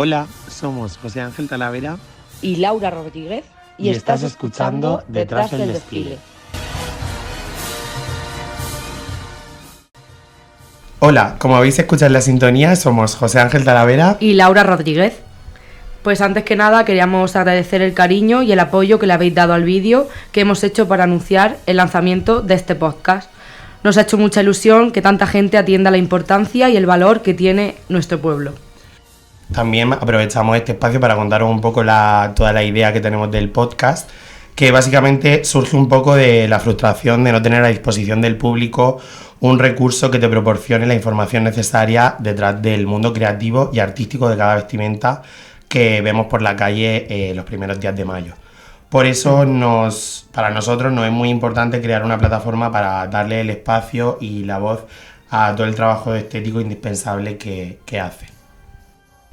Hola, somos José Ángel Talavera y Laura Rodríguez y estás escuchando Detrás del Desfile. Hola, como habéis escuchado en la sintonía, somos José Ángel Talavera y Laura Rodríguez. Pues antes que nada queríamos agradecer el cariño y el apoyo que le habéis dado al vídeo que hemos hecho para anunciar el lanzamiento de este podcast. Nos ha hecho mucha ilusión que tanta gente atienda la importancia y el valor que tiene nuestro pueblo. También aprovechamos este espacio para contaros un poco toda la idea que tenemos del podcast, que básicamente surge un poco de la frustración de no tener a disposición del público un recurso que te proporcione la información necesaria detrás del mundo creativo y artístico de cada vestimenta que vemos por la calle los primeros días de mayo. Por eso para nosotros nos es muy importante crear una plataforma para darle el espacio y la voz a todo el trabajo estético indispensable que hace.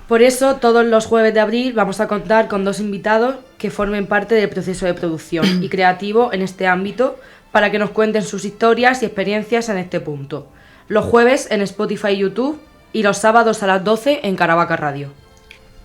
Por eso, todos los jueves de abril vamos a contar con 2 invitados que formen parte del proceso de producción y creativo en este ámbito para que nos cuenten sus historias y experiencias en este punto. Los jueves en Spotify y YouTube y los sábados a las 12 en Caravaca Radio.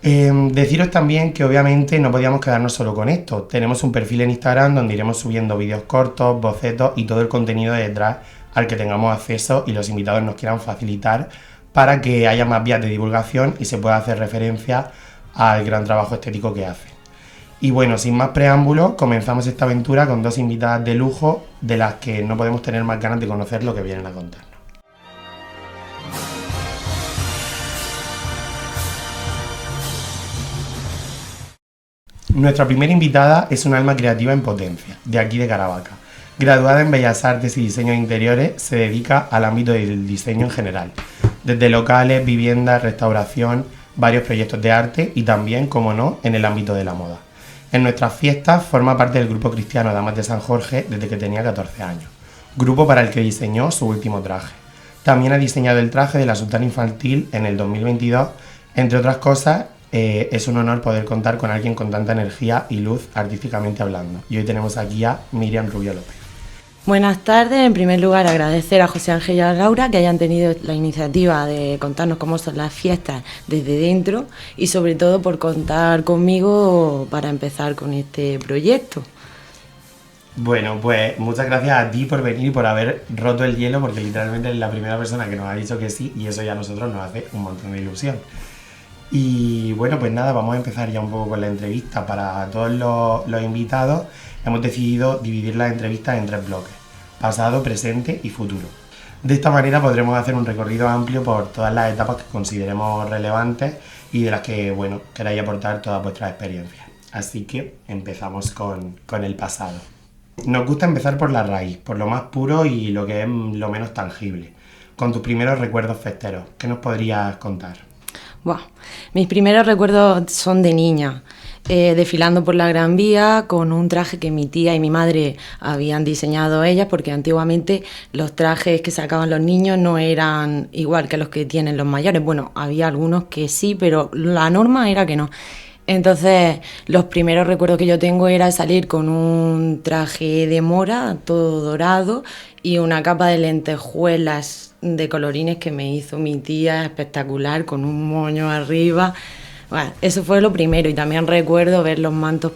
Deciros también que obviamente no podíamos quedarnos solo con esto. Tenemos un perfil en Instagram donde iremos subiendo vídeos cortos, bocetos y todo el contenido de detrás al que tengamos acceso y los invitados nos quieran facilitar para que haya más vías de divulgación y se pueda hacer referencia al gran trabajo estético que hace. Y bueno, sin más preámbulos, comenzamos esta aventura con 2 invitadas de lujo de las que no podemos tener más ganas de conocer lo que vienen a contarnos. Nuestra primera invitada es un alma creativa en potencia, de aquí de Caravaca. Graduada en Bellas Artes y Diseño de Interiores, se dedica al ámbito del diseño en general, desde locales, viviendas, restauración, varios proyectos de arte y también, como no, en el ámbito de la moda. En nuestras fiestas forma parte del grupo cristiano Damas de San Jorge desde que tenía 14 años, grupo para el que diseñó su último traje. También ha diseñado el traje de la Sultana Infantil en el 2022, entre otras cosas. Es un honor poder contar con alguien con tanta energía y luz artísticamente hablando. Y hoy tenemos aquí a Miriam Rubio López. Buenas tardes. En primer lugar, agradecer a José Ángel y a Laura que hayan tenido la iniciativa de contarnos cómo son las fiestas desde dentro y sobre todo por contar conmigo para empezar con este proyecto. Bueno, pues muchas gracias a ti por venir y por haber roto el hielo, porque literalmente eres la primera persona que nos ha dicho que sí y eso ya a nosotros nos hace un montón de ilusión. Y bueno, pues nada, vamos a empezar ya un poco con la entrevista. Para todos los invitados hemos decidido dividir las entrevistas en 3 bloques: pasado, presente y futuro. De esta manera podremos hacer un recorrido amplio por todas las etapas que consideremos relevantes y de las que, bueno, queráis aportar todas vuestras experiencias. Así que empezamos con el pasado. Nos gusta empezar por la raíz, por lo más puro y lo que es lo menos tangible. Con tus primeros recuerdos festeros, ¿qué nos podrías contar? Wow. Mis primeros recuerdos son de niña, desfilando por la Gran Vía con un traje que mi tía y mi madre habían diseñado ellas, porque antiguamente los trajes que sacaban los niños no eran igual que los que tienen los mayores. Bueno, había algunos que sí, pero la norma era que no. Entonces, los primeros recuerdos que yo tengo era salir con un traje de mora, todo dorado, y una capa de lentejuelas de colorines que me hizo mi tía, espectacular, con un moño arriba. Bueno, eso fue lo primero, y también recuerdo ver los mantos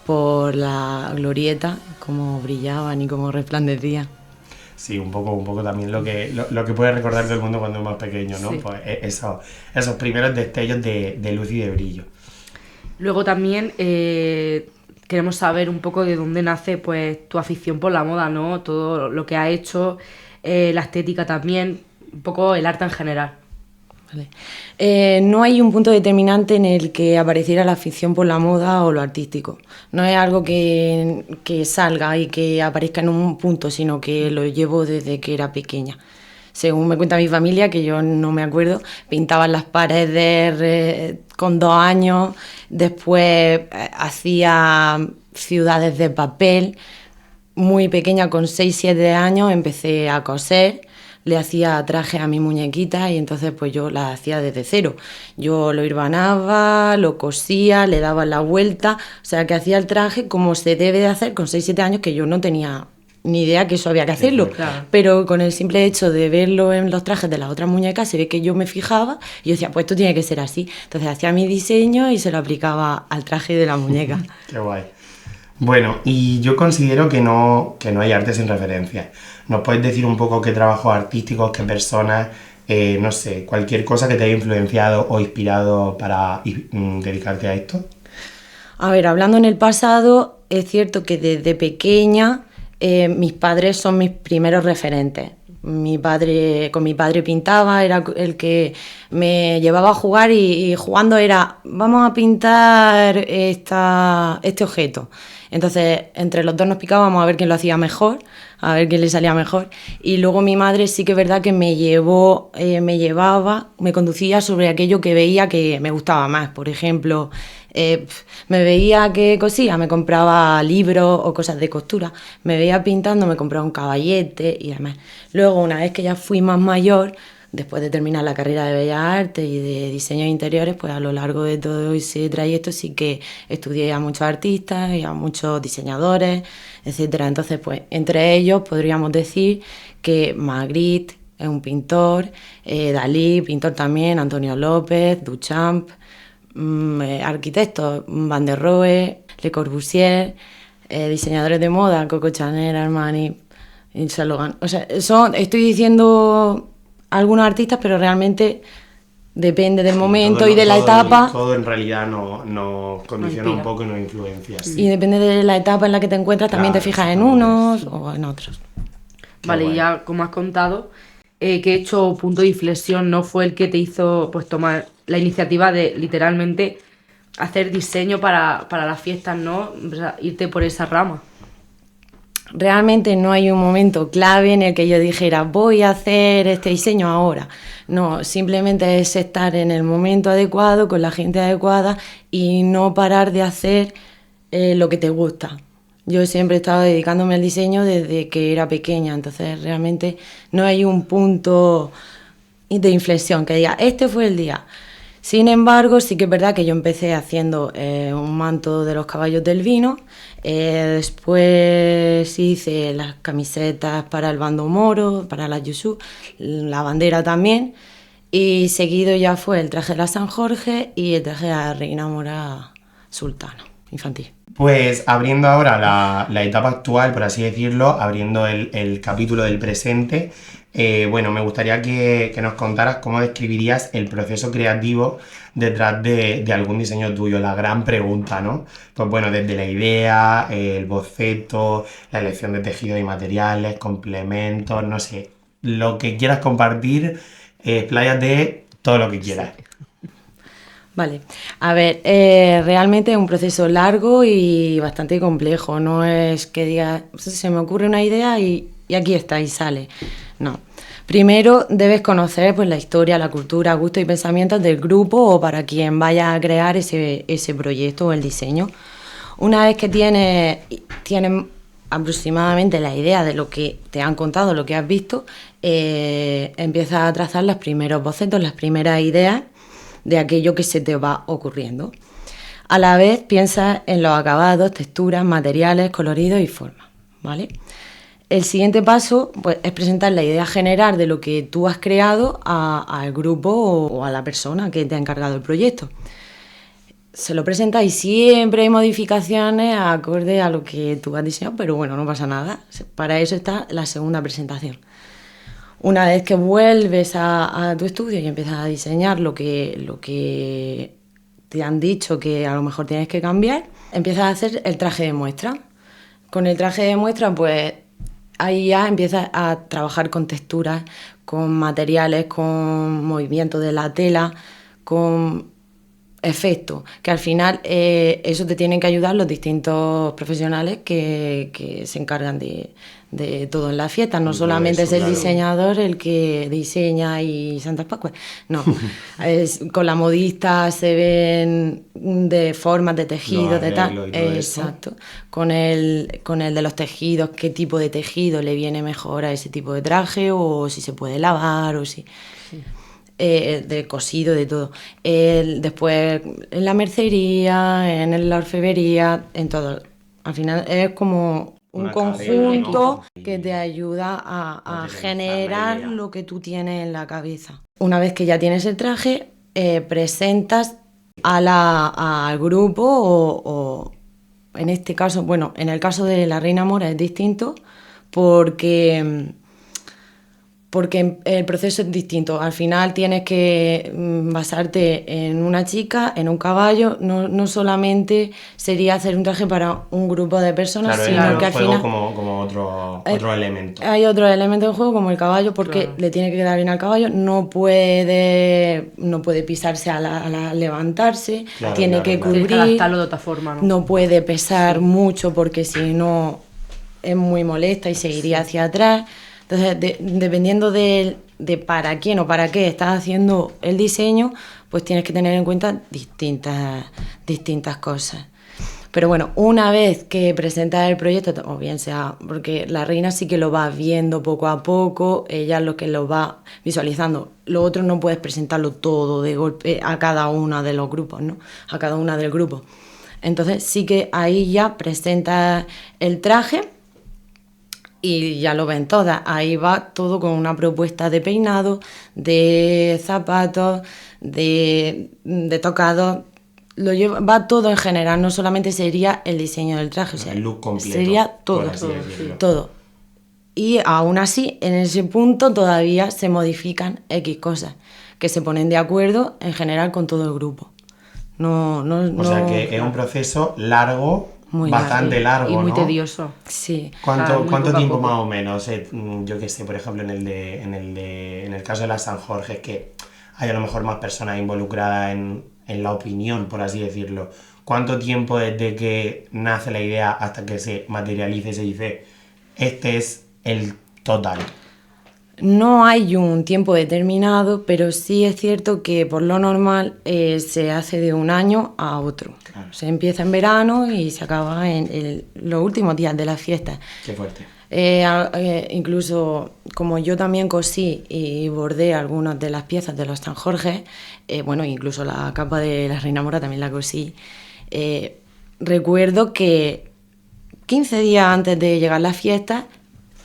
por la glorieta, cómo brillaban y cómo resplandecían. Sí, un poco también lo que puede recordar todo el mundo cuando es más pequeño, ¿no? Sí. Pues esos primeros destellos de luz y de brillo. Luego también queremos saber un poco de dónde nace pues tu afición por la moda, ¿no? Todo lo que ha hecho, la estética también, un poco el arte en general. Vale. No hay un punto determinante en el que apareciera la afición por la moda o lo artístico. No es algo que salga y que aparezca en un punto, sino que lo llevo desde que era pequeña. Según me cuenta mi familia, que yo no me acuerdo, pintaban las paredes con 2 años, después hacía ciudades de papel. Muy pequeña, con 6-7 años, empecé a coser. Le hacía trajes a mi muñequita y entonces pues yo las hacía desde cero. Yo lo hilvanaba, lo cosía, le daba la vuelta, o sea que hacía el traje como se debe de hacer con 6-7 años, que yo no tenía ni idea que eso había que hacerlo. Claro. Pero con el simple hecho de verlo en los trajes de las otras muñecas, se ve que yo me fijaba y yo decía, pues esto tiene que ser así. Entonces hacía mi diseño y se lo aplicaba al traje de la muñeca. Qué guay. Bueno, y yo considero que no hay arte sin referencias. ¿Nos puedes decir un poco qué trabajos artísticos, qué personas, no sé, cualquier cosa que te haya influenciado o inspirado para dedicarte a esto? A ver, hablando en el pasado, es cierto que desde pequeña mis padres son mis primeros referentes. Con mi padre pintaba, era el que me llevaba a jugar y jugando era, vamos a pintar este objeto. Entonces, entre los dos nos picábamos a ver quién lo hacía mejor, a ver quién le salía mejor. Y luego mi madre sí que es verdad que me conducía sobre aquello que veía que me gustaba más. Por ejemplo, me veía que cosía, me compraba libros o cosas de costura. Me veía pintando, me compraba un caballete y demás. Luego, una vez que ya fui más mayor, después de terminar la carrera de Bellas Artes y de diseño de interiores, pues a lo largo de todo ese trayecto sí que estudié a muchos artistas y a muchos diseñadores, etcétera. Entonces, pues entre ellos podríamos decir que Magritte es un pintor, Dalí, pintor también, Antonio López, Duchamp, arquitectos, Van der Rohe, Le Corbusier, diseñadores de moda, Coco Chanel, Armani, Saint Laurent. O sea, estoy diciendo algunos artistas, pero realmente depende del momento y de la etapa. Todo en realidad nos condiciona un poco y nos influencia. Sí. Y depende de la etapa en la que te encuentras, también te fijas en unos o en otros. Vale, y ya como has contado, ¿qué hecho punto de inflexión no fue el que te hizo pues tomar la iniciativa de literalmente hacer diseño para las fiestas, ¿no? O sea, irte por esa rama? Realmente no hay un momento clave en el que yo dijera voy a hacer este diseño ahora. No, simplemente es estar en el momento adecuado, con la gente adecuada y no parar de hacer lo que te gusta. Yo siempre he estado dedicándome al diseño desde que era pequeña, entonces realmente no hay un punto de inflexión que diga este fue el día. Sin embargo, sí que es verdad que yo empecé haciendo un manto de los caballos del vino, después hice las camisetas para el bando moro, para la Yusú, la bandera también, y seguido ya fue el traje de la San Jorge y el traje de la Reina Mora Sultana, infantil. Pues abriendo ahora la etapa actual, por así decirlo, abriendo el capítulo del presente, bueno, me gustaría que nos contaras cómo describirías el proceso creativo detrás de algún diseño tuyo, la gran pregunta, ¿no? Pues bueno, desde la idea, el boceto, la elección de tejido y materiales, complementos, no sé, lo que quieras compartir, expláyate todo lo que quieras. Vale, a ver, realmente es un proceso largo y bastante complejo, no es que diga, se me ocurre una idea y aquí está y sale, no. Primero debes conocer pues, la historia, la cultura, gustos y pensamientos del grupo o para quien vaya a crear ese proyecto o el diseño. Una vez que tienes aproximadamente la idea de lo que te han contado, lo que has visto, empiezas a trazar los primeros bocetos, las primeras ideas de aquello que se te va ocurriendo. A la vez piensas en los acabados, texturas, materiales, coloridos y formas, ¿vale? El siguiente paso pues, es presentar la idea general de lo que tú has creado al grupo o a la persona que te ha encargado el proyecto. Se lo presentas y siempre hay modificaciones acorde a lo que tú has diseñado, pero bueno, no pasa nada. Para eso está la segunda presentación. Una vez que vuelves a tu estudio y empiezas a diseñar lo que te han dicho que a lo mejor tienes que cambiar, empiezas a hacer el traje de muestra. Con el traje de muestra, pues ahí ya empiezas a trabajar con texturas, con materiales, con movimiento de la tela, con efectos, que al final eso te tienen que ayudar los distintos profesionales que se encargan de todo en la fiesta. No solamente es el diseñador el que diseña y Santas Pascuas, no. Con la modista se ven de formas de tejido, de tal. Exacto. Con el de los tejidos, qué tipo de tejido le viene mejor a ese tipo de traje o si se puede lavar o si... Sí. De cosido, de todo. Después en la mercería, en la orfebrería, en todo. Al final es como un Una cadena, conjunto ¿no? que te ayuda a Materializar la generar idea. lo que tú tienes en la cabeza. Una vez que ya tienes el traje, presentas al grupo o en este caso, bueno, en el caso de la Reina Mora es distinto porque el proceso es distinto. Al final tienes que basarte en una chica, en un caballo. No solamente sería hacer un traje para un grupo de personas, Claro, sino entra en que al juego final como otro elemento. hay otro elemento del juego como el caballo, porque Claro. le tiene que quedar bien al caballo. No puede pisarse al levantarse, Claro, tiene claro, que claro. Tienes que cubrir, adaptarlo de otra forma, ¿no? no puede pesar mucho porque si no es muy molesta y se iría hacia atrás. Entonces, dependiendo de para quién o para qué estás haciendo el diseño, pues tienes que tener en cuenta distintas cosas. Pero bueno, una vez que presentas el proyecto, o bien sea, porque la reina sí que lo va viendo poco a poco, ella es lo que lo va visualizando. Lo otro no puedes presentarlo todo de golpe a cada uno de los grupos, ¿no? A cada una del grupo. Entonces sí que ahí ya presentas el traje y ya lo ven todas. Ahí va todo con una propuesta de peinado, de zapatos, de tocado. Va todo en general, no solamente sería el diseño del traje, o sea, El look completo, sería todo, por así decirlo. todo. Y aún así, en ese punto todavía se modifican X cosas, que se ponen de acuerdo en general con todo el grupo. O sea que es un proceso largo, Muy bastante largo, Y muy ¿no? tedioso. Sí. Muy ¿Cuánto poco a tiempo poco. más o menos? Yo qué sé, por ejemplo, en el caso de la San Jorge, que hay a lo mejor más personas involucradas en la opinión, por así decirlo. ¿Cuánto tiempo desde que nace la idea hasta que se materializa y se dice, este es el total? No hay un tiempo determinado, pero sí es cierto que por lo normal se hace de un año a otro. Claro. Se empieza en verano y se acaba en los últimos días de la fiesta. Qué fuerte. Incluso como yo también cosí y bordé algunas de las piezas de los San Jorge, bueno, incluso la capa de la Reina Mora también la cosí, recuerdo que 15 días antes de llegar la fiesta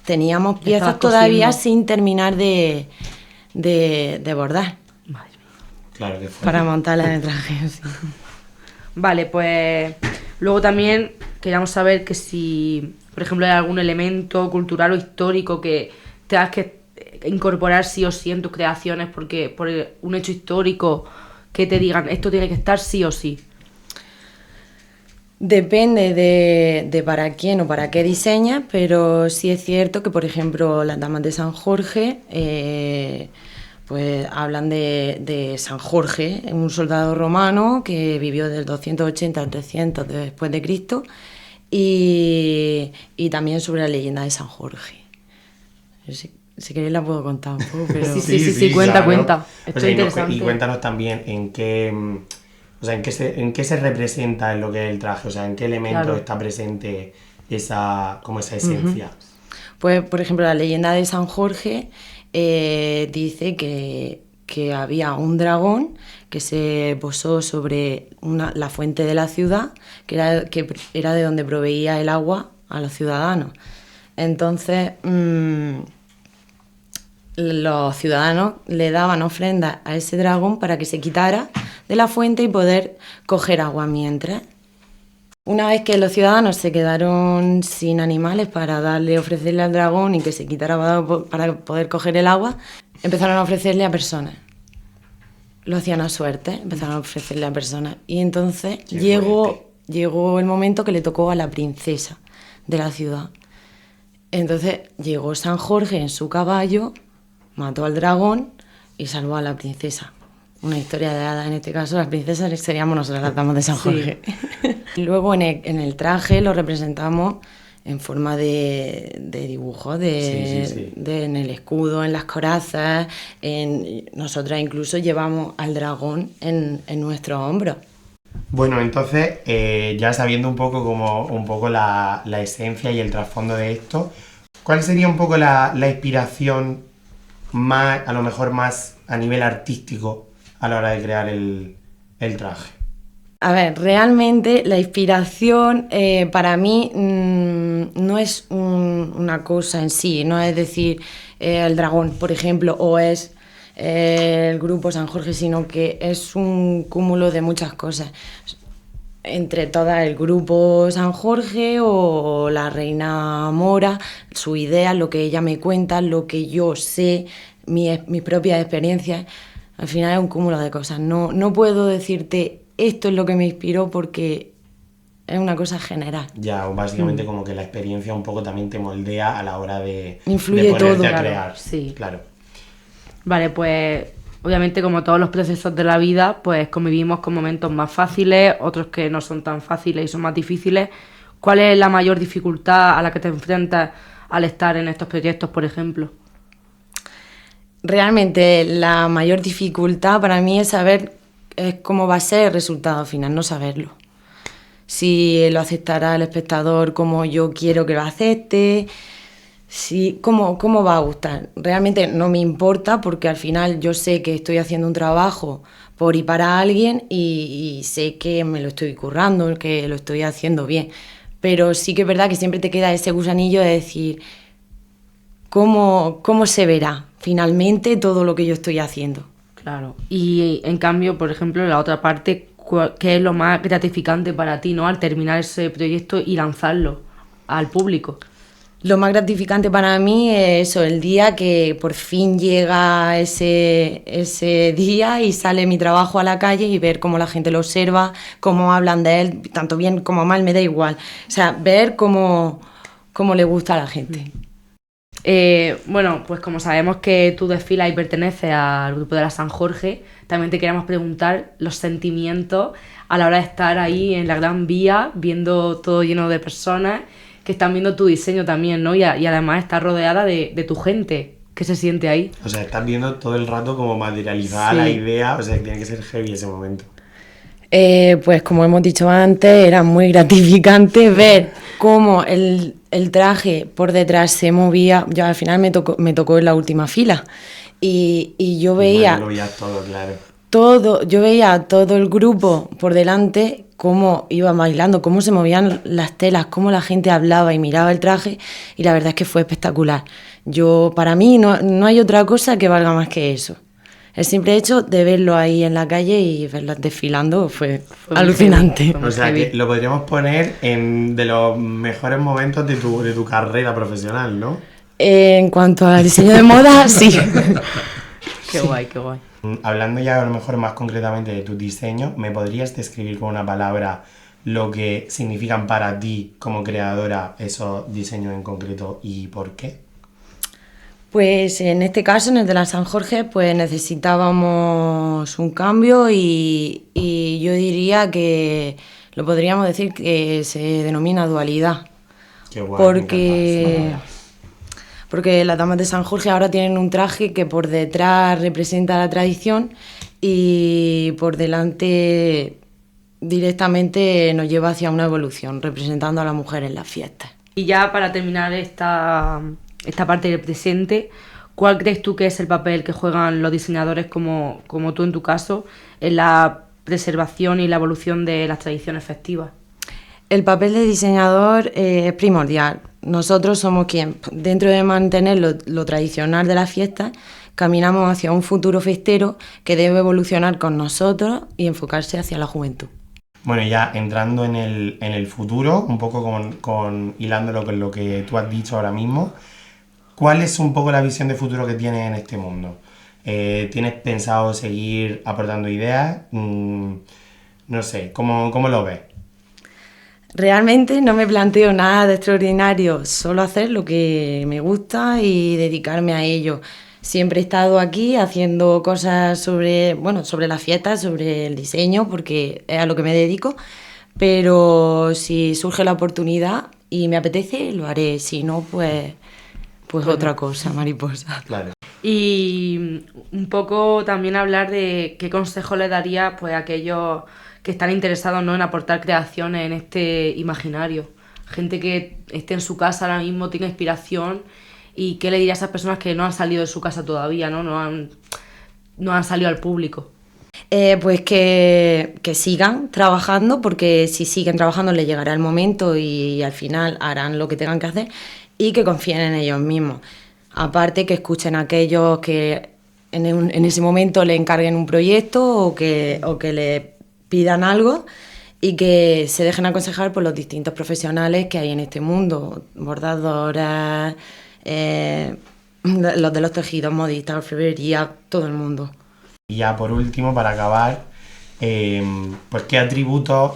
teníamos piezas estabas todavía cosiendo. sin terminar de bordar Madre mía. Claro, qué fuerte. para montarla en el traje. Sí. Vale, pues luego también queríamos saber que si, por ejemplo, hay algún elemento cultural o histórico que tengas que incorporar sí o sí en tus creaciones porque por un hecho histórico que te digan esto tiene que estar sí o sí. Depende de para quién o para qué diseñas, pero sí es cierto que, por ejemplo, las damas de San Jorge, pues hablan de San Jorge, un soldado romano que vivió del 280 al 300 después de Cristo, y también sobre la leyenda de San Jorge. Si queréis la puedo contar un poco, pero... Sí, cuenta. Esto O sea, es interesante. y cuéntanos también en qué se representa en lo que es el traje, o sea, en qué elemento Claro. está presente esa esencia. Pues, por ejemplo, la leyenda de San Jorge dice que había un dragón que se posó sobre la fuente de la ciudad, que era de donde proveía el agua a los ciudadanos. Entonces, los ciudadanos le daban ofrendas a ese dragón para que se quitara de la fuente y poder coger agua mientras. Una vez que los ciudadanos se quedaron sin animales para ofrecerle al dragón y que se quitara para poder coger el agua, empezaron a ofrecerle a personas. Lo hacían a suerte, empezaron a ofrecerle a personas. Y entonces Qué fuerte. llegó el momento que le tocó a la princesa de la ciudad. Entonces llegó San Jorge en su caballo, mató al dragón y salvó a la princesa. Una historia de hadas, en este caso las princesas seríamos nosotras, las damas de San Jorge. Sí. Luego en el traje lo representamos en forma de dibujo, Sí. en el escudo, en las corazas. Nosotras incluso llevamos al dragón en nuestros hombros. Bueno, entonces, ya sabiendo un poco la esencia y el trasfondo de esto, ¿cuál sería un poco la inspiración más, a lo mejor más a nivel artístico a la hora de crear el traje? A ver, realmente la inspiración para mí no es una cosa en sí, no es decir el dragón, por ejemplo, o es el grupo San Jorge, sino que es un cúmulo de muchas cosas. Entre todas, el grupo San Jorge o la reina Mora, su idea, lo que ella me cuenta, lo que yo sé, mis propias experiencias, al final es un cúmulo de cosas. No puedo decirte esto es lo que me inspiró porque es una cosa general. Ya, o básicamente como que la experiencia un poco también te moldea a la hora de Influye ponerte todo, a claro, crear. sí. Claro. Vale, pues obviamente como todos los procesos de la vida, pues convivimos con momentos más fáciles, otros que no son tan fáciles y son más difíciles. ¿Cuál es la mayor dificultad a la que te enfrentas al estar en estos proyectos, por ejemplo? Realmente la mayor dificultad para mí es saber cómo va a ser el resultado final, no saberlo. Si lo aceptará el espectador como yo quiero que lo acepte, si, cómo va a gustar. Realmente no me importa porque al final yo sé que estoy haciendo un trabajo por y para alguien y sé que me lo estoy currando, que lo estoy haciendo bien. Pero sí que es verdad que siempre te queda ese gusanillo de decir cómo se verá finalmente todo lo que yo estoy haciendo. Claro. Y en cambio, por ejemplo, la otra parte, ¿qué es lo más gratificante para ti, ¿no? Al terminar ese proyecto y lanzarlo al público. Lo más gratificante para mí es eso, el día que por fin llega ese día y sale mi trabajo a la calle y ver cómo la gente lo observa, cómo hablan de él, tanto bien como mal, me da igual. O sea, ver cómo le gusta a la gente. Bueno, pues como sabemos que tú desfilas y perteneces al grupo de la San Jorge, también te queríamos preguntar los sentimientos a la hora de estar ahí en la Gran Vía, viendo todo lleno de personas que están viendo tu diseño también, ¿no? Y además estás rodeada de tu gente. ¿Qué se siente ahí? O sea, estás viendo todo el rato como materializada la idea, o sea, que tiene que ser heavy ese momento. Pues como hemos dicho antes, era muy gratificante ver cómo el traje por detrás se movía. Yo al final me tocó en la última fila y yo veía... Bueno, lo veías todo, claro. Yo veía a todo el grupo por delante, cómo iba bailando, cómo se movían las telas, cómo la gente hablaba y miraba el traje, y la verdad es que fue espectacular. Para mí no hay otra cosa que valga más que eso. El simple hecho de verlo ahí en la calle y verlos desfilando fue alucinante. O sea, que lo podríamos poner de los mejores momentos de tu carrera profesional, ¿no? En cuanto al diseño de moda, sí. Qué guay, qué guay. Hablando ya a lo mejor más concretamente de tu diseño, ¿me podrías describir con una palabra lo que significan para ti como creadora esos diseños en concreto y por qué? Pues en este caso, en el de la San Jorge, pues necesitábamos un cambio y yo diría que lo podríamos decir que se denomina dualidad. Qué guay, porque las damas de San Jorge ahora tienen un traje que por detrás representa la tradición y por delante directamente nos lleva hacia una evolución, representando a la mujer en las fiestas. Y ya para terminar esta parte del presente, ¿cuál crees tú que es el papel que juegan los diseñadores como tú en tu caso en la preservación y la evolución de las tradiciones festivas? El papel de diseñador es primordial. Nosotros somos quien, dentro de mantener lo tradicional de la fiesta, caminamos hacia un futuro festero que debe evolucionar con nosotros y enfocarse hacia la juventud. Bueno, ya entrando en el futuro, un poco hilándolo con lo que tú has dicho ahora mismo, ¿cuál es un poco la visión de futuro que tienes en este mundo? ¿Tienes pensado seguir aportando ideas? No sé, ¿cómo lo ves? Realmente no me planteo nada de extraordinario, solo hacer lo que me gusta y dedicarme a ello. Siempre he estado aquí haciendo cosas sobre la fiesta, sobre el diseño, porque es a lo que me dedico, pero si surge la oportunidad y me apetece, lo haré, si no, pues otra cosa, mariposa. Claro. Y un poco también hablar de qué consejo le daría pues, a aquellos que están interesados, ¿no?, en aportar creaciones en este imaginario. Gente que esté en su casa ahora mismo, tenga inspiración, y qué le diría a esas personas que no han salido de su casa todavía, ¿no? No han salido al público. Pues que sigan trabajando, porque si siguen trabajando les llegará el momento y al final harán lo que tengan que hacer, y que confíen en ellos mismos. Aparte, que escuchen a aquellos que en ese momento le encarguen un proyecto o que le pidan algo, y que se dejen aconsejar por los distintos profesionales que hay en este mundo, bordadoras, los de los tejidos, modistas, orfebrería, todo el mundo. Y ya por último, para acabar, pues qué atributos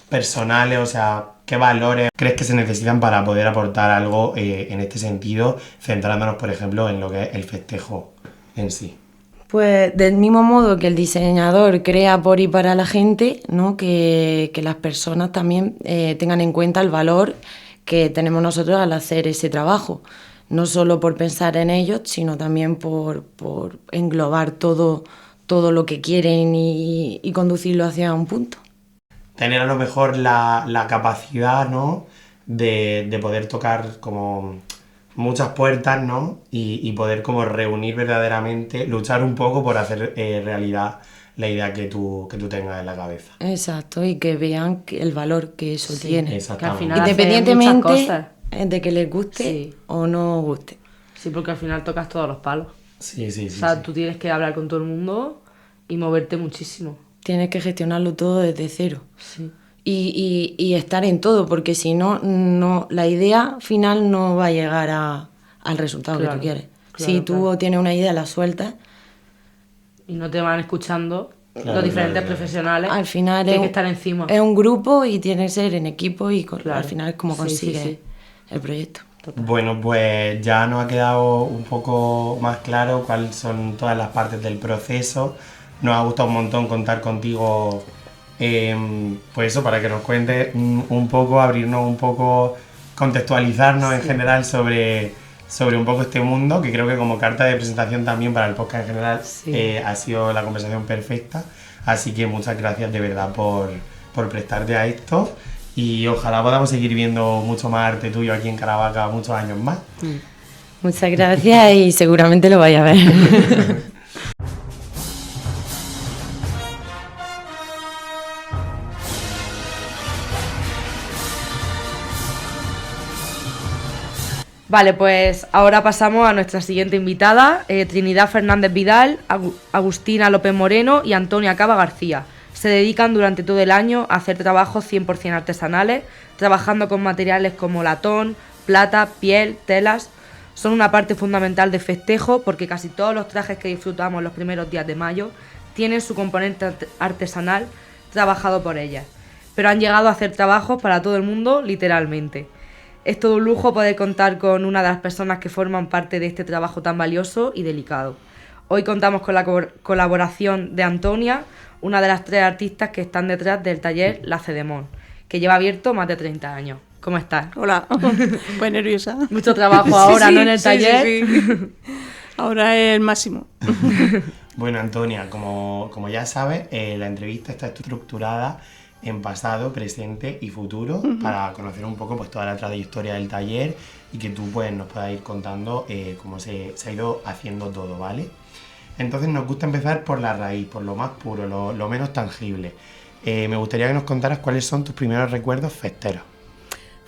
personales, o sea, qué valores crees que se necesitan para poder aportar algo en este sentido, centrándonos, por ejemplo, en lo que es el festejo en sí. Pues del mismo modo que el diseñador crea por y para la gente, ¿no? Que las personas también tengan en cuenta el valor que tenemos nosotros al hacer ese trabajo. No solo por pensar en ellos, sino también por englobar todo lo que quieren y conducirlo hacia un punto. Tener a lo mejor la capacidad, ¿no? de poder tocar como muchas puertas, ¿no? Y poder como reunir verdaderamente, luchar un poco por hacer realidad la idea que tú tengas en la cabeza. Exacto, y que vean el valor que eso tiene. Que al final independientemente de que les guste sí. o no guste. Sí, porque al final tocas todos los palos. Sí. O sea, tú tienes que hablar con todo el mundo y moverte muchísimo. Tienes que gestionarlo todo desde cero. Sí. Y estar en todo, porque si no, la idea final no va a llegar al resultado que tú quieres. Si tú tienes una idea, la sueltas. Y no te van escuchando los diferentes profesionales. Al final tienes que estar encima. Es un grupo y tiene que ser en equipo y al final es como consigues el proyecto. Total. Bueno, pues ya nos ha quedado un poco más claro cuáles son todas las partes del proceso. Nos ha gustado un montón contar contigo, pues eso, para que nos cuentes un poco, abrirnos un poco, contextualizarnos en general sobre un poco este mundo, que creo que como carta de presentación también para el podcast en general ha sido la conversación perfecta. Así que muchas gracias de verdad por prestarte a esto, y ojalá podamos seguir viendo mucho más arte tuyo aquí en Caravaca muchos años más. Muchas gracias y seguramente lo vaya a ver. Vale, pues ahora pasamos a nuestra siguiente invitada, Trinidad Fernández Vidal, Agustina López Moreno y Antonia Cava García. Se dedican durante todo el año a hacer trabajos 100% artesanales, trabajando con materiales como latón, plata, piel, telas. Son una parte fundamental del festejo porque casi todos los trajes que disfrutamos los primeros días de mayo tienen su componente artesanal trabajado por ellas. Pero han llegado a hacer trabajos para todo el mundo, literalmente. Es todo un lujo poder contar con una de las personas que forman parte de este trabajo tan valioso y delicado. Hoy contamos con la colaboración de Antonia, una de las 3 artistas que están detrás del taller La Cedemón, que lleva abierto más de 30 años. ¿Cómo estás? Hola, pues nerviosa. Mucho trabajo ahora, ¿no? En el taller. Sí. Ahora es el máximo. Bueno, Antonia, como ya sabes, la entrevista está estructurada en pasado, presente y futuro, para conocer un poco pues toda la trayectoria del taller y que tú pues nos puedas ir contando cómo se ha ido haciendo todo, ¿vale? Entonces nos gusta empezar por la raíz, por lo más puro, lo menos tangible. Me gustaría que nos contaras cuáles son tus primeros recuerdos festeros.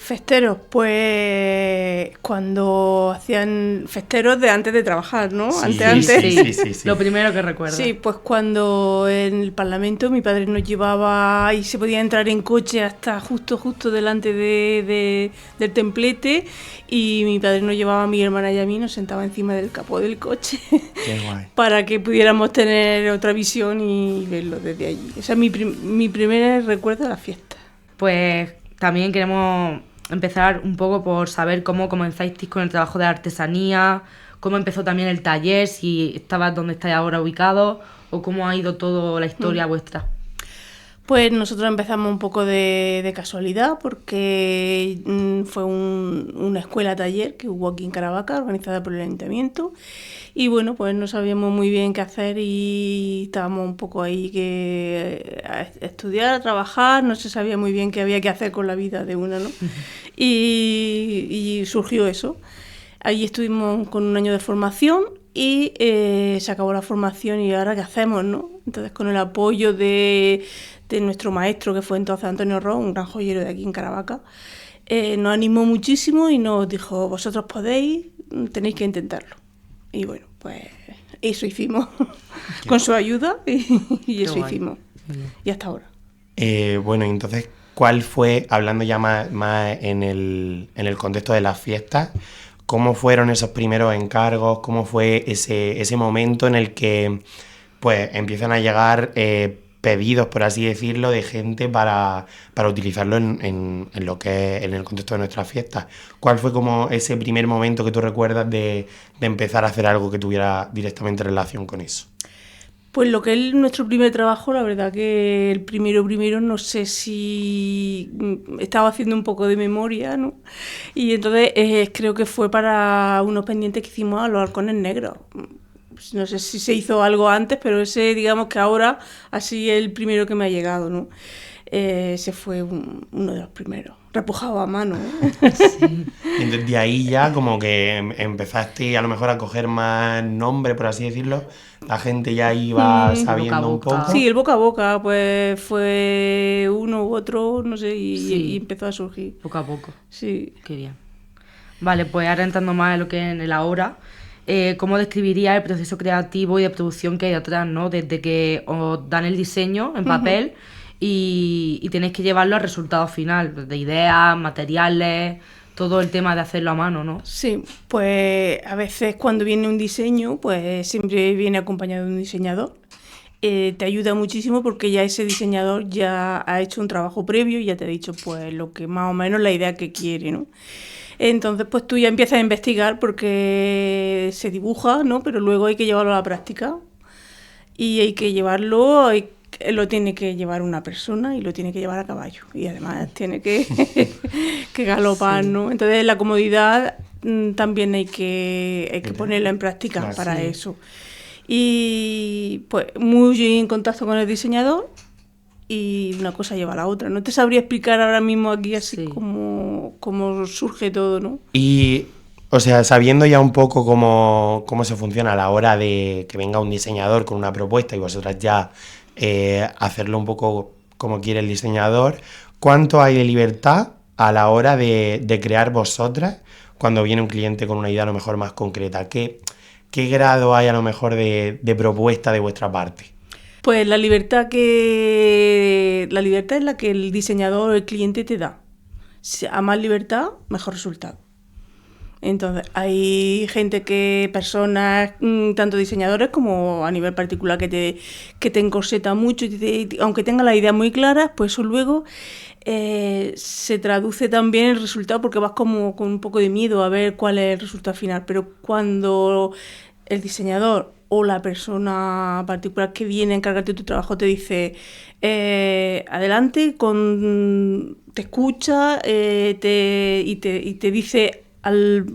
Festeros, pues cuando hacían festeros de antes de trabajar, ¿no? Sí. Sí. Lo primero que recuerdo. Sí, pues cuando en el Parlamento mi padre nos llevaba y se podía entrar en coche hasta justo delante del templete, y mi padre nos llevaba a mi hermana y a mí, nos sentaba encima del capó del coche. Qué guay. Para que pudiéramos tener otra visión y verlo desde allí. Ese es mi primer recuerdo de la fiesta. Pues también queremos empezar un poco por saber cómo comenzáis con el trabajo de artesanía, cómo empezó también el taller, si estabas donde estáis ahora ubicados, o cómo ha ido toda la historia vuestra. Pues nosotros empezamos un poco de casualidad, porque fue una escuela-taller que hubo aquí en Caravaca, organizada por el Ayuntamiento, y bueno, pues no sabíamos muy bien qué hacer y estábamos un poco ahí a estudiar, a trabajar, no se sabía muy bien qué había que hacer con la vida de una, ¿no? Y surgió eso. Allí estuvimos con un año de formación y se acabó la formación y ahora ¿qué hacemos, no? Entonces con el apoyo de nuestro maestro, que fue entonces Antonio Ros, un gran joyero de aquí en Caravaca, nos animó muchísimo y nos dijo, vosotros podéis, tenéis que intentarlo. Y bueno, pues eso hicimos, con su ayuda y eso hicimos. Y hasta ahora. Bueno, entonces, ¿cuál fue, hablando ya más en el contexto de las fiestas, cómo fueron esos primeros encargos? ¿Cómo fue ese momento en el que pues empiezan a llegar pedidos, por así decirlo, de gente para utilizarlo en lo que es en el contexto de nuestras fiestas? ¿Cuál fue como ese primer momento que tú recuerdas de empezar a hacer algo que tuviera directamente relación con eso? Pues lo que es nuestro primer trabajo, la verdad que el primero no sé si estaba haciendo un poco de memoria, ¿no? Y entonces creo que fue para unos pendientes que hicimos a los halcones negros. No sé si se hizo algo antes, pero ese, digamos que ahora, así es el primero que me ha llegado, ¿no? Ese fue uno de los primeros, repujado a mano, ¿eh? Sí. Y desde ahí ya como que empezaste a lo mejor a coger más nombre, por así decirlo. La gente ya iba sabiendo un poco. Sí, el boca a boca, pues fue uno u otro, no sé, y empezó a surgir. Poco a poco. Sí. Qué bien. Vale, pues ahora entrando más en lo que es en el ahora, ¿cómo describiría el proceso creativo y de producción que hay detrás, ¿no? Desde que os dan el diseño en papel y tenéis que llevarlo al resultado final, de ideas, materiales, todo el tema de hacerlo a mano, ¿no? Sí, pues a veces cuando viene un diseño, pues siempre viene acompañado de un diseñador. Te ayuda muchísimo porque ya ese diseñador ya ha hecho un trabajo previo y ya te ha dicho pues lo que más o menos la idea que quiere, ¿no? Entonces pues tú ya empiezas a investigar porque se dibuja, ¿no? Pero luego hay que llevarlo a la práctica y hay que llevarlo, lo tiene que llevar una persona y lo tiene que llevar a caballo y además tiene que galopar, ¿no? Entonces la comodidad también hay que ponerla en práctica para eso. Y pues muy en contacto con el diseñador y una cosa lleva a la otra. No te sabría explicar ahora mismo aquí así cómo surge todo, ¿no? Y, o sea, sabiendo ya un poco cómo se funciona a la hora de que venga un diseñador con una propuesta y vosotras ya hacerlo un poco como quiere el diseñador, ¿cuánto hay de libertad a la hora de crear vosotras cuando viene un cliente con una idea a lo mejor más concreta? ¿Qué grado hay a lo mejor de propuesta de vuestra parte? Pues la libertad es la que el diseñador o el cliente te da. A más libertad, mejor resultado. Entonces, hay personas, tanto diseñadores como a nivel particular, que te encorseta mucho, aunque tengan la idea muy clara, pues eso luego se traduce también en el resultado, porque vas como con un poco de miedo a ver cuál es el resultado final. Pero cuando el diseñador o la persona particular que viene a encargarte de tu trabajo te dice adelante, te escucha y te dice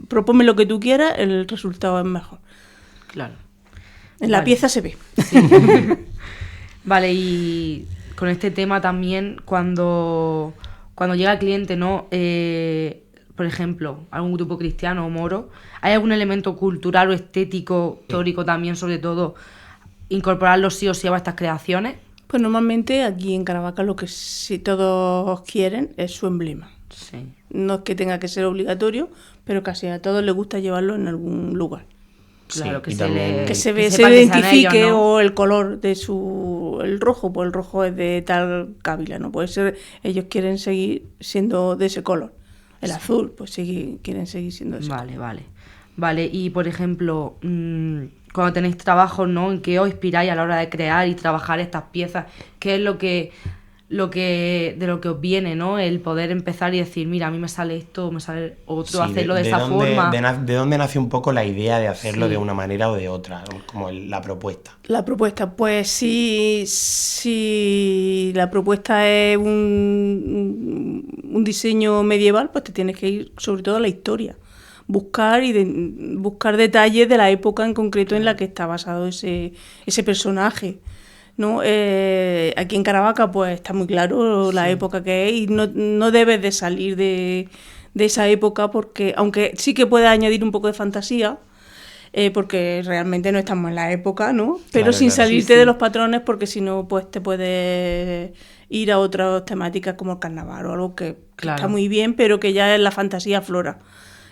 proponme lo que tú quieras, el resultado es mejor. Claro. En la pieza se ve. Sí. Vale, y con este tema también, cuando llega el cliente, ¿no? Por ejemplo, algún grupo cristiano o moro, ¿hay algún elemento cultural o estético, histórico también, sobre todo, incorporarlo sí o sí a estas creaciones? Pues normalmente aquí en Caravaca lo que sí todos quieren es su emblema. Sí. No es que tenga que ser obligatorio, pero casi a todos les gusta llevarlo en algún lugar. Claro, sí, que se identifique ellos, ¿no? O el color de el rojo, pues el rojo es de tal cábila, ¿no? Puede ser, ellos quieren seguir siendo de ese color. El azul, pues quieren seguir siendo de ese color. Vale, y por ejemplo, cuando tenéis trabajos, ¿no? ¿En qué os inspiráis a la hora de crear y trabajar estas piezas? ¿Qué es de lo que os viene, ¿no? El poder empezar y decir, mira, a mí me sale esto, me sale otro, hacerlo de esa forma. ¿De dónde nace un poco la idea de hacerlo de una manera o de otra? Como la propuesta. La propuesta, pues si la propuesta es un diseño medieval, pues te tienes que ir sobre todo a la historia. Buscar detalles de la época en concreto en la que está basado ese personaje, ¿no? Aquí en Caravaca pues está muy claro la época que es y no debes de salir de esa época, porque aunque sí que puedes añadir un poco de fantasía, porque realmente no estamos en la época, ¿no? Pero Claro, sin claro. salirte Sí, sí. de los patrones, porque si no, pues te puedes ir a otras temáticas como el carnaval o algo que Claro. está muy bien, pero que ya es la fantasía aflora.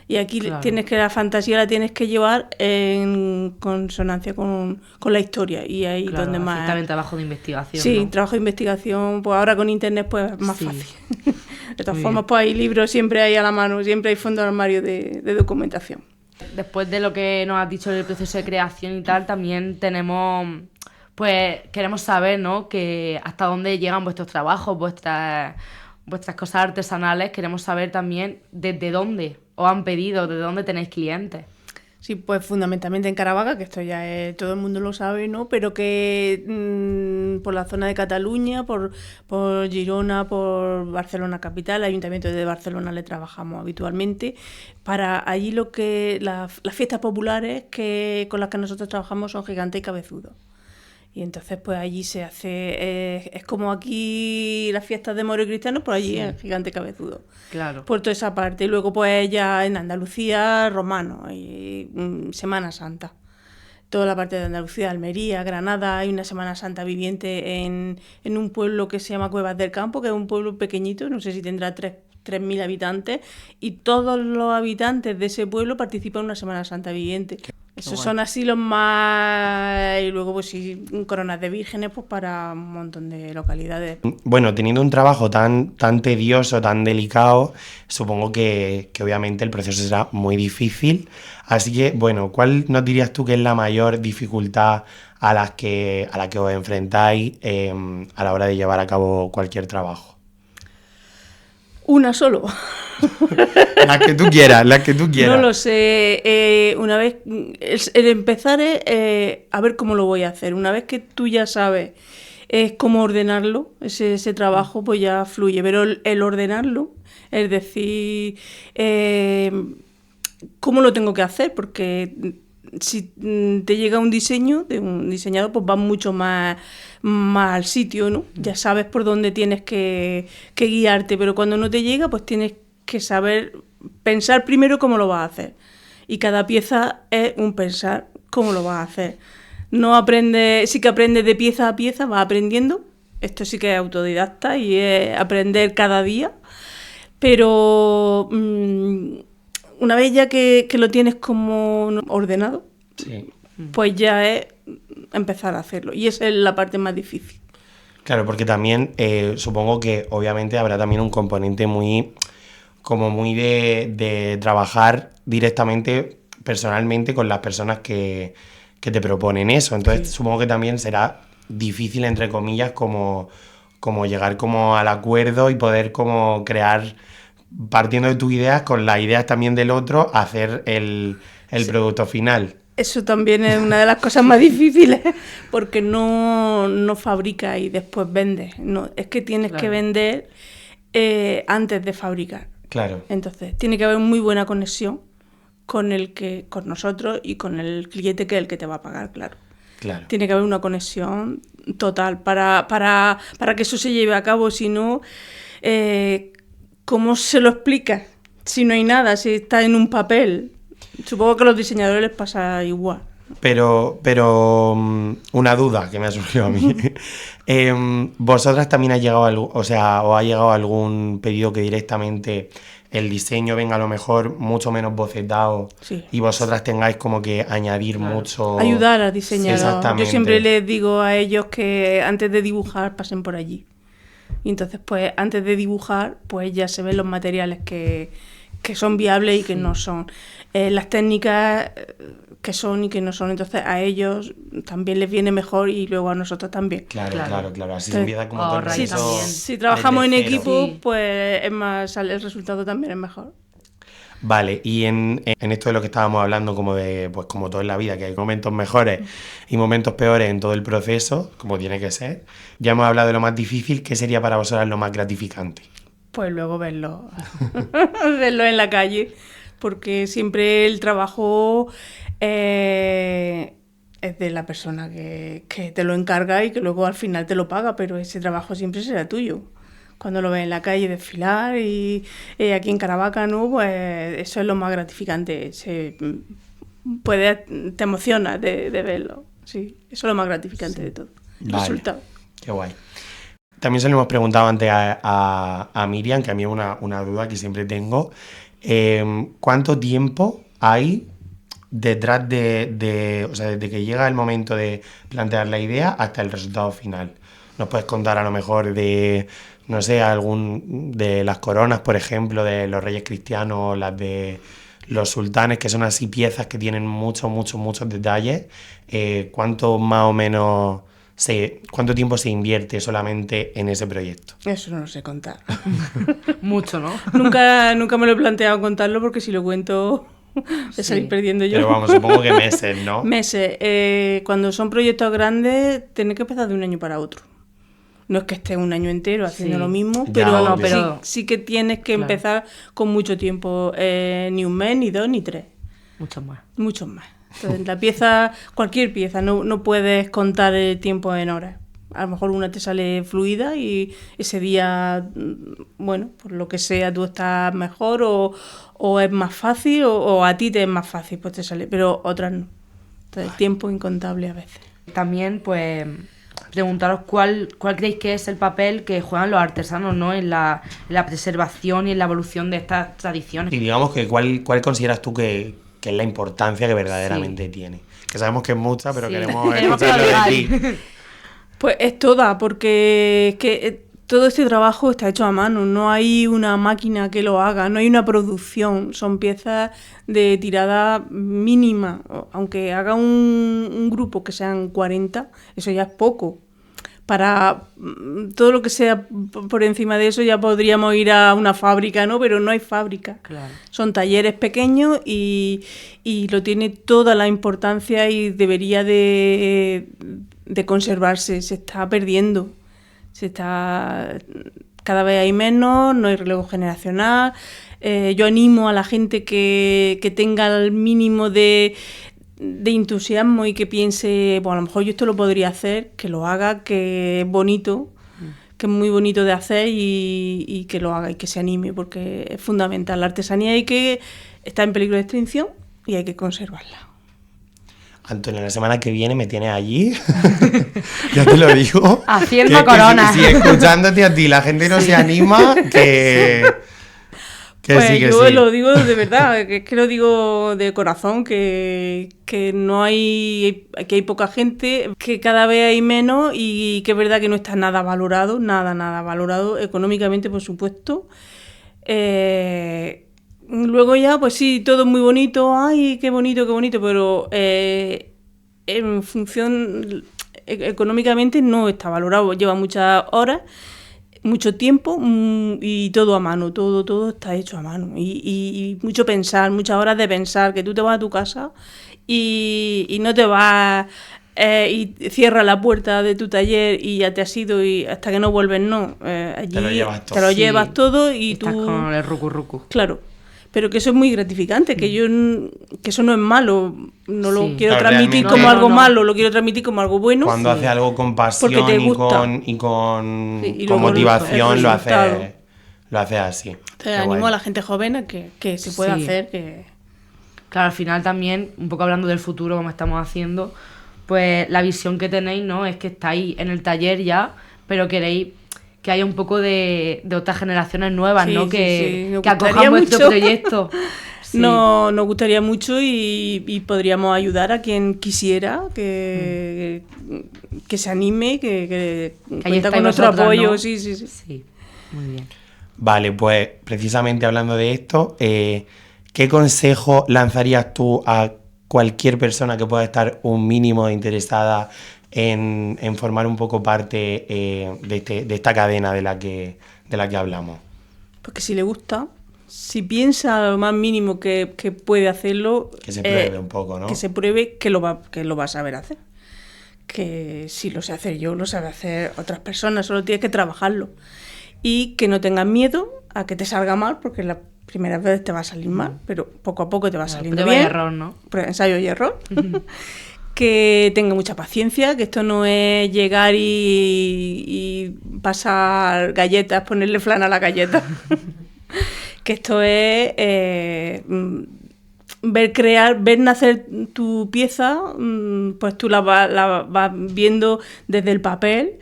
Y aquí Claro. la fantasía la tienes que llevar en consonancia con la historia. Y ahí Claro, donde hacer más... también trabajo de investigación, Sí, ¿no? trabajo de investigación, pues ahora con internet pues es más Sí. fácil. De todas Muy formas, bien. pues hay libros siempre ahí a la mano, siempre hay fondo de armario de documentación. Después de lo que nos has dicho del proceso de creación y tal, también queremos saber, ¿no? Que hasta dónde llegan vuestros trabajos, vuestras cosas artesanales. Queremos saber también desde dónde os han pedido, desde dónde tenéis clientes. Sí, pues fundamentalmente en Caravaca, que esto ya todo el mundo lo sabe, ¿no? Pero que por la zona de Cataluña, por Girona, por Barcelona capital, el Ayuntamiento de Barcelona le trabajamos habitualmente. Para allí las fiestas populares con las que nosotros trabajamos son Gigante y Cabezudo. Y entonces pues allí se hace, es como aquí las fiestas de moros y cristianos, por allí es Gigante y Cabezudo. Claro. Por toda esa parte. Y luego pues ya en Andalucía, Romano y Semana Santa. Toda la parte de Andalucía, Almería, Granada, hay una Semana Santa viviente en un pueblo que se llama Cuevas del Campo, que es un pueblo pequeñito, no sé si tendrá 3.000 habitantes, y todos los habitantes de ese pueblo participan en una Semana Santa viviente. Esos son así los más... Y luego pues sí, coronas de vírgenes pues para un montón de localidades. Bueno, teniendo un trabajo tan tedioso, tan delicado, supongo que obviamente el proceso será muy difícil. Así que, bueno, ¿cuál nos dirías tú que es la mayor dificultad a la que os enfrentáis a la hora de llevar a cabo cualquier trabajo? Una solo. Las que tú quieras, las que tú quieras. No lo sé. Una vez, el empezar es a ver cómo lo voy a hacer. Una vez que tú ya sabes cómo ordenarlo, ese trabajo, pues ya fluye. Pero el ordenarlo, es decir, cómo lo tengo que hacer, porque si te llega un diseño de un diseñador, pues vas mucho más al sitio, ¿no? Ya sabes por dónde tienes que guiarte, pero cuando no te llega, pues tienes que saber pensar primero cómo lo vas a hacer. Y cada pieza es un pensar cómo lo vas a hacer. No aprendes, sí que aprendes de pieza a pieza, vas aprendiendo. Esto sí que es autodidacta y es aprender cada día. Pero una vez ya que lo tienes como ordenado, Sí. pues ya es empezar a hacerlo. Y esa es la parte más difícil. Claro, porque también supongo que obviamente habrá también un componente muy de trabajar directamente, personalmente, con las personas que te proponen eso. Entonces supongo que también será difícil, entre comillas, como llegar como al acuerdo y poder como crear, partiendo de tus ideas, con las ideas también del otro, hacer el producto final. Eso también es una de las cosas más difíciles, porque no fabricas y después vendes. No, es que tienes que vender antes de fabricar. Claro. Entonces, tiene que haber muy buena conexión con nosotros y con el cliente, que es el que te va a pagar, claro. Claro. Tiene que haber una conexión total para que eso se lleve a cabo. Si no, ¿cómo se lo explicas? Si no hay nada, si está en un papel. Supongo que a los diseñadores les pasa igual. Pero una duda que me ha surgido a mí. ¿Vosotras también os ha llegado algún pedido que directamente el diseño venga a lo mejor mucho menos bocetado, Sí. y vosotras tengáis como que añadir mucho? Ayudar al diseñador. Exactamente. Yo siempre les digo a ellos que antes de dibujar pasen por allí. Y entonces, pues, antes de dibujar, pues ya se ven los materiales que son viables y que no son. Las técnicas que son y que no son. Entonces, a ellos también les viene mejor y luego a nosotros también. Claro. Así Sí. empieza como todo el Ahorráis proceso también. Si trabajamos en desde cero. equipo, Sí. pues es más, el resultado también es mejor. Vale, y en esto de lo que estábamos hablando, como de, pues como todo en la vida, que hay momentos mejores y momentos peores en todo el proceso, como tiene que ser, ya hemos hablado de lo más difícil. ¿Qué sería para vosotras lo más gratificante? Pues luego verlo en la calle, porque siempre el trabajo es de la persona que te lo encarga y que luego al final te lo paga, pero ese trabajo siempre será tuyo. Cuando lo ves en la calle desfilar y aquí en Caravaca, ¿no? Pues eso es lo más gratificante, te emocionas de verlo. Sí, eso es lo más gratificante de todo. El Vale. resultado. Qué guay. También se lo hemos preguntado antes a Miriam, que a mí es una duda que siempre tengo. ¿Cuánto tiempo hay detrás o sea, desde que llega el momento de plantear la idea hasta el resultado final? ¿Nos puedes contar a lo mejor de, no sé, algún de las coronas, por ejemplo, de los reyes cristianos, las de los sultanes, que son así piezas que tienen muchos detalles? ¿Cuánto más o menos cuánto tiempo se invierte solamente en ese proyecto? Eso no lo sé contar. Mucho, ¿no? Nunca me lo he planteado contarlo porque si lo cuento voy a salir perdiendo yo. Pero vamos, supongo que meses, ¿no? Meses. Cuando son proyectos grandes, tienes que empezar de un año para otro. No es que estés un año entero haciendo lo mismo, Ya, pero, obvio. sí que tienes que empezar con mucho tiempo. Ni un mes, ni 2, ni 3. Mucho más. Muchos más. Entonces, la pieza, cualquier pieza, no puedes contar el tiempo en horas. A lo mejor una te sale fluida y ese día, bueno, por lo que sea, tú estás mejor o es más fácil o a ti te es más fácil, pues te sale, pero otras no. Entonces, tiempo incontable a veces. También, pues, preguntaros cuál creéis que es el papel que juegan los artesanos, ¿no? En la preservación y en la evolución de estas tradiciones. Y digamos que ¿cuál consideras tú que es la importancia que verdaderamente tiene? Que sabemos que es mucha, pero Sí. queremos Queremos escucharlo de que lo ti. Pues es toda, porque es que todo este trabajo está hecho a mano, no hay una máquina que lo haga, no hay una producción, son piezas de tirada mínima, aunque haga un grupo que sean 40, eso ya es poco. Para todo lo que sea por encima de eso ya podríamos ir a una fábrica, ¿no? Pero no hay fábrica. Claro. Son talleres pequeños y lo tiene toda la importancia y debería de conservarse. Se está perdiendo. Cada vez hay menos, no hay relevo generacional. Yo animo a la gente que tenga el mínimo de entusiasmo y que piense, bueno, a lo mejor yo esto lo podría hacer, que lo haga, que es bonito, que es muy bonito de hacer y que lo haga y que se anime, porque es fundamental. La artesanía está en peligro de extinción y hay que conservarla. Antonio, la semana que viene me tienes allí, ya te lo digo. Haciendo coronas. Si escuchándote a ti la gente no se anima, que pues sí, que yo sí. lo digo de verdad, que es que lo digo de corazón, que no hay, que hay poca gente, que cada vez hay menos y que es verdad que no está nada valorado, nada valorado económicamente, por supuesto. Luego ya, pues sí, todo es muy bonito, ay, qué bonito, pero en función, económicamente no está valorado, lleva muchas horas, mucho tiempo y todo a mano, todo está hecho a mano y mucho pensar, muchas horas de pensar, que tú te vas a tu casa y no te vas y cierras la puerta de tu taller y ya te has ido y hasta que no vuelves, no, allí Te lo llevas todo. te lo Sí. llevas todo y Estás tú... con el rucu. Claro, pero que eso es muy gratificante, que eso no es malo, no lo Sí. quiero Claro, transmitir realmente- como No, algo no. malo, lo quiero transmitir como algo bueno. Cuando haces algo con pasión Porque te y gusta. con Sí, y con luego motivación, el lo resultado. haces así. Te Qué animo guay. a la gente joven a que se pueda Sí. hacer, que... Claro, al final también, un poco hablando del futuro, como estamos haciendo, pues la visión que tenéis, ¿no? Es que estáis en el taller ya, pero queréis que haya un poco de otras generaciones nuevas, Sí, ¿no? sí, Que, sí. Nos que acojan gustaría vuestro mucho. proyecto. Sí. Nos gustaría mucho y podríamos ayudar a quien quisiera que se anime, que ahí cuenta estáis con nuestro vosotras, apoyo. ¿no? Sí. Sí, muy bien. Vale, pues precisamente hablando de esto, ¿qué consejo lanzarías tú a cualquier persona que pueda estar un mínimo interesada en formar un poco parte de esta cadena de la que hablamos? Porque si le gusta, si piensa lo más mínimo que puede hacerlo... Que se pruebe un poco, ¿no? Que se pruebe que lo va a saber hacer. Que si lo sé hacer yo, lo sabe hacer otras personas, solo tienes que trabajarlo. Y que no tengas miedo a que te salga mal, porque la primera vez te va a salir mal, pero poco a poco te va saliendo Prueba y bien. error, ¿no? Ensayo y error. Que tenga mucha paciencia, que esto no es llegar y pasar galletas, ponerle flan a la galleta. Que esto es ver nacer tu pieza, pues tú la vas viendo desde el papel,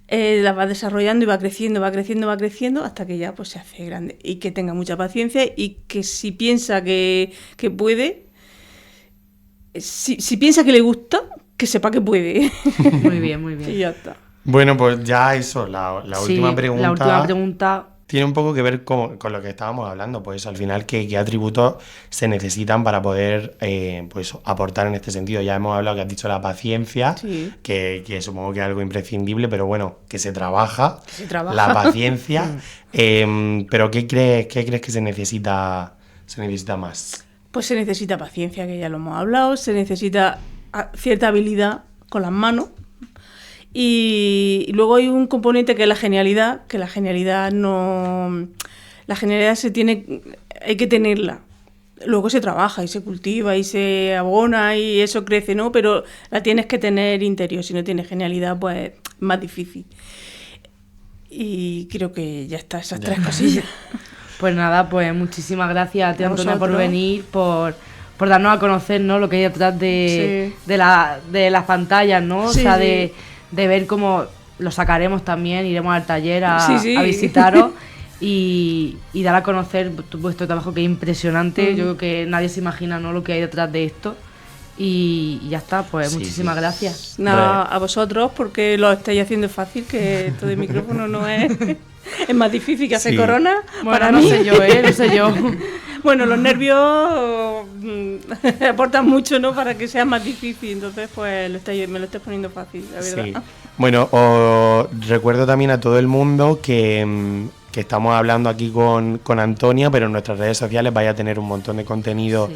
la vas desarrollando y va creciendo hasta que ya pues se hace grande. Y que tenga mucha paciencia y que si piensa que puede, si piensa que le gusta, que sepa que puede. Muy bien, muy bien. Y ya está. Bueno, pues ya eso, la Sí, última pregunta. La última pregunta. Tiene un poco que ver con lo que estábamos hablando, pues al final qué atributos se necesitan para poder pues aportar en este sentido. Ya hemos hablado, que has dicho la paciencia, Sí. que supongo que es algo imprescindible, pero bueno, que se trabaja. La trabaja. paciencia. Pero ¿qué crees que se necesita más? Pues se necesita paciencia, que ya lo hemos hablado, se necesita cierta habilidad con las manos. Y luego hay un componente que es la genialidad, que la genialidad hay que tenerla. Luego se trabaja y se cultiva y se abona y eso crece, ¿no? Pero la tienes que tener interior. Si no tienes genialidad, pues es más difícil. Y creo que ya está, esas tres cosillas. Pues nada, pues muchísimas gracias a ti, A Antonia, por vosotros. venir, por darnos a conocer, ¿no?, lo que hay detrás de las pantallas, ¿no? Sí, o sea, sí. de ver cómo lo sacaremos también, iremos al taller a Sí. visitaros y dar a conocer vuestro trabajo, que es impresionante. Yo creo que nadie se imagina, ¿no?, lo que hay detrás de esto. Y ya está, pues Sí, muchísimas sí. gracias. Nada, a vosotros, porque lo estáis haciendo fácil, que esto de micrófono no es... Es más difícil que hacer Sí. corona Bueno, para no mí. sé yo, no sé yo. Bueno, los nervios aportan mucho, ¿no?, para que sea más difícil. Entonces, pues me lo estáis poniendo fácil, la verdad. Sí. Bueno, os recuerdo también a todo el mundo que estamos hablando aquí con Antonia, pero en nuestras redes sociales vais a tener un montón de contenido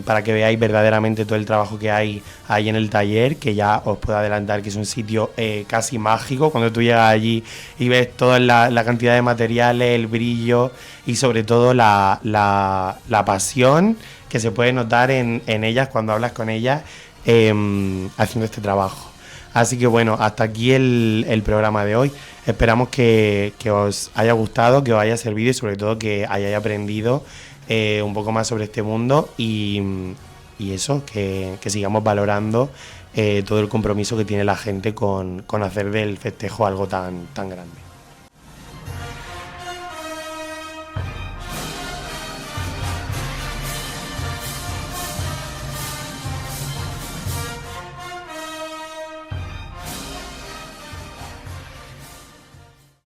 para que veáis verdaderamente todo el trabajo que hay ahí en el taller, que ya os puedo adelantar que es un sitio casi mágico. Cuando tú llegas allí y ves toda la cantidad de materiales, el brillo y sobre todo la pasión que se puede notar en ellas cuando hablas con ellas haciendo este trabajo. Así que bueno, hasta aquí el programa de hoy. Esperamos que os haya gustado, que os haya servido y sobre todo que hayáis aprendido un poco más sobre este mundo y eso, que sigamos valorando todo el compromiso que tiene la gente con hacer del festejo algo tan grande.